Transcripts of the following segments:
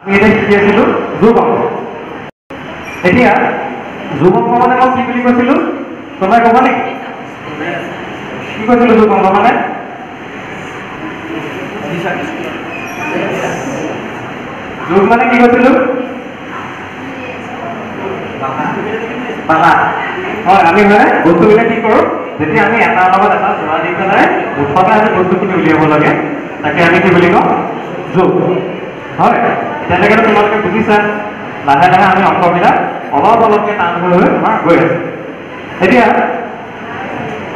আমি এটা শিকি আছিলো যোগ অংশ। এতিয়া যোগ অংশ মানে মই কি বুলি কৈছিলো কোনোবাই ক'ব নেকি? কি কৈছিলো যোগ অংশ মানে? যোগ মানে কি কৈছিলো? হয়, আমি মানে বস্তুবিলাক কি কৰোঁ, যেতিয়া আমি এটাৰ লগত এটা যোৰা দি পেলাই মুঠতে আমি বস্তুখিনি উলিয়াব লাগে, তাকে আমি কি বুলি কওঁ? যোগ। হয়, তেনেকৈ তোমালোকে বুজিছা। লাহে লাহে আমি অংকবিলাক অলপ অলপকৈ টান হৈ আমাৰ গৈ আছে। এতিয়া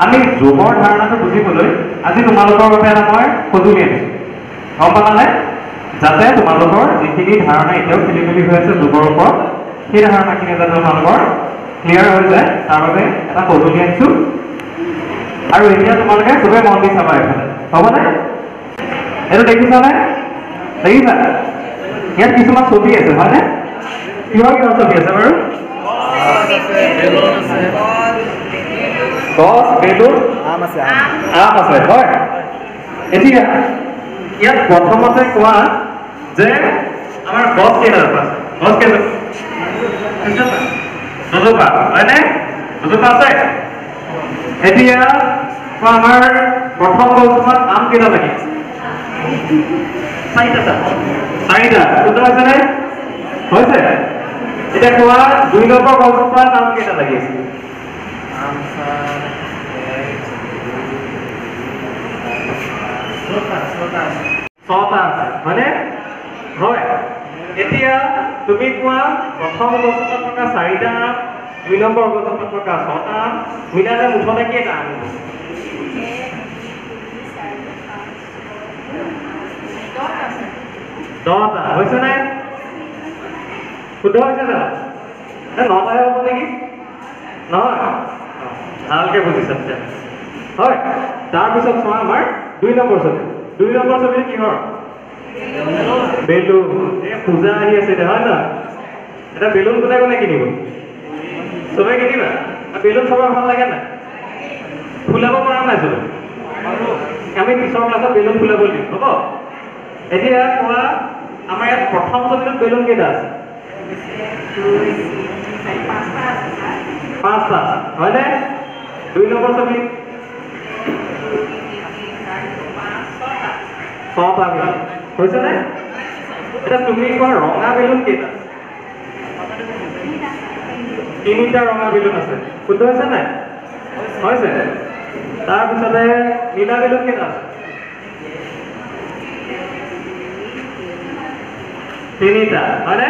আমি যোগৰ ধাৰণাটো বুজিবলৈ আজি তোমালোকৰ বাবে এটা মই সঁজুলি আনিছোঁ। গম পালানে? যাতে তোমালোকৰ যিখিনি ধাৰণা এতিয়াও খেলি মেলি হৈ আছে যোগৰ ওপৰত, সেই ধাৰণাখিনি যাতে তোমালোকৰ ক্লিয়াৰ হৈ যায়, তাৰ বাবে এটা সঁজুলি আনিছোঁ। আৰু এতিয়া তোমালোকে চবেই মন দি চাবা এইফালে, হ'বনে? এইটো দেখিছানে? দেখিছা? ইয়াত কিছুমান ছবি আছে, হয়নে? কিহৰ কিহৰ ছবি আছে বাৰু? গছ, বেলুন, আম আছে, হয়। এতিয়া ইয়াত প্ৰথমতে কোৱা যে আমাৰ গছ কেইডাল আছে? গছ কেইডাল? দুজোপা, হয়নে? দুজোপা আছে। এতিয়া আমাৰ প্ৰথম গছজোপাত আম কেইটা লাগি আছে? চাৰিটা। শুদ্ধ হৈছেনে? হৈছে। এতিয়া কোৱা ২ নম্বৰ গছজোপাত আম কেইটা লাগি আছে? ছটা আছে, হয়নে? হয়। এতিয়া তুমি কোৱা প্ৰথম গছজোপাত থকা 4টা আম, ২ নম্বৰ গছজোপাত থকা 6টা আম, মিলালে মুঠতে কেইটা আম? 10টা। হৈছে নে? শুদ্ধ হৈছে জানো? 9টাহে হ'ব নেকি? নহয়, ভালকে বুজিছা তেতিয়া। হয়, তাৰপিছত চোৱা আমাৰ 2 নম্বৰ ছবি। 2 নম্বৰ ছবিটো কিহৰ? বেলুন। পূজা আহি আছে এতিয়া, হয় নহয়? এটা বেলুন কোনে কোনে কিনিব? চবে কিনিবা? বেলুন চবৰ ভাল লাগে নাই? ফুলাব পৰা নাই চবে? আমি পিছৰ ক্লাছত বেলুন ফুলাব দিম, হ'ব? এতিয়া কোৱা আমাৰ ইয়াত প্ৰথম ছবিটোত বেলুন কেইটা আছে? 5টা, হয়নে? 2 নম্বৰ ছবি? 6টা বেলুন। হৈছেনে? এতিয়া তুমি কোৱা ৰঙা বেলুন কেইটা? 3টা ৰঙা বেলুন আছে। শুদ্ধ হৈছে নাই? হৈছে। তাৰপিছতে নীলা বেলুন কেইটা আছে? 3টা, হয়নে?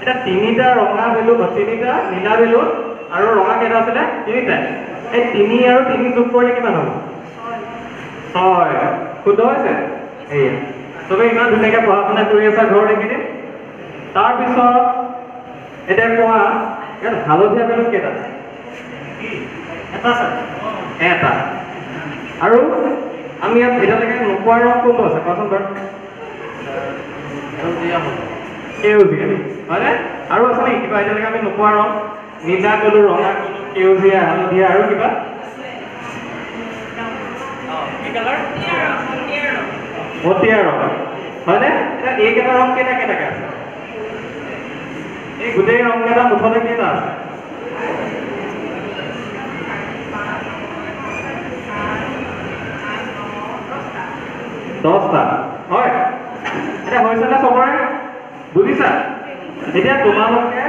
এতিয়া 3টা ৰঙা বেলুন, 3টা নীলা বেলুন আৰু ৰঙা কেইটা আছিলে? 3টা। এই 3 আৰু 3 যোগ কৰিলে কিমান হ'ব? 6। শুদ্ধ হৈছে? এয়া চবে ইমান ধুনীয়াকে পঢ়া শুনা কৰি আছা ঘৰত এইকেইদিন। তাৰপিছত এতিয়া কোৱা ইয়াত হালধীয়া বেলুন কেইটা আছে? এটা। আৰু আমি ইয়াত এতিয়ালৈকে নোপোৱা ৰং কোনটো আছে কোৱাচোন বাৰু? সেউজীয়া, হয়নে? আৰু আছে নেকি কিবা এতিয়ালৈকে আমি নোপোৱা ৰং? নীলা ক'লো, ৰঙা ক'লো, সেউজীয়া, হালধীয়া, আৰু কিবা? মটীয়া ৰং, হয়নে? এতিয়া এইকেইটা ৰং কেইটাকে আছে? এই গোটেই ৰং কেইটা মুঠতে কেইটা আছে? 10টা, হয়। এতিয়া হৈছেনে চবৰে? বুজিছা? এতিয়া তোমালোকে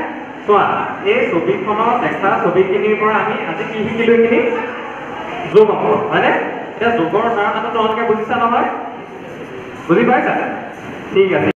চোৱা এই ছবিখনত দেখা ছবিখিনিৰ পৰা আমি আজি কি শিকিলো? এইখিনি যোগ অংক, হয়নে? এতিয়া যোগৰ ধাৰণাটো তোমালোকে বুজিছা নহয়? বুজি পাইছা? ঠিক আছে।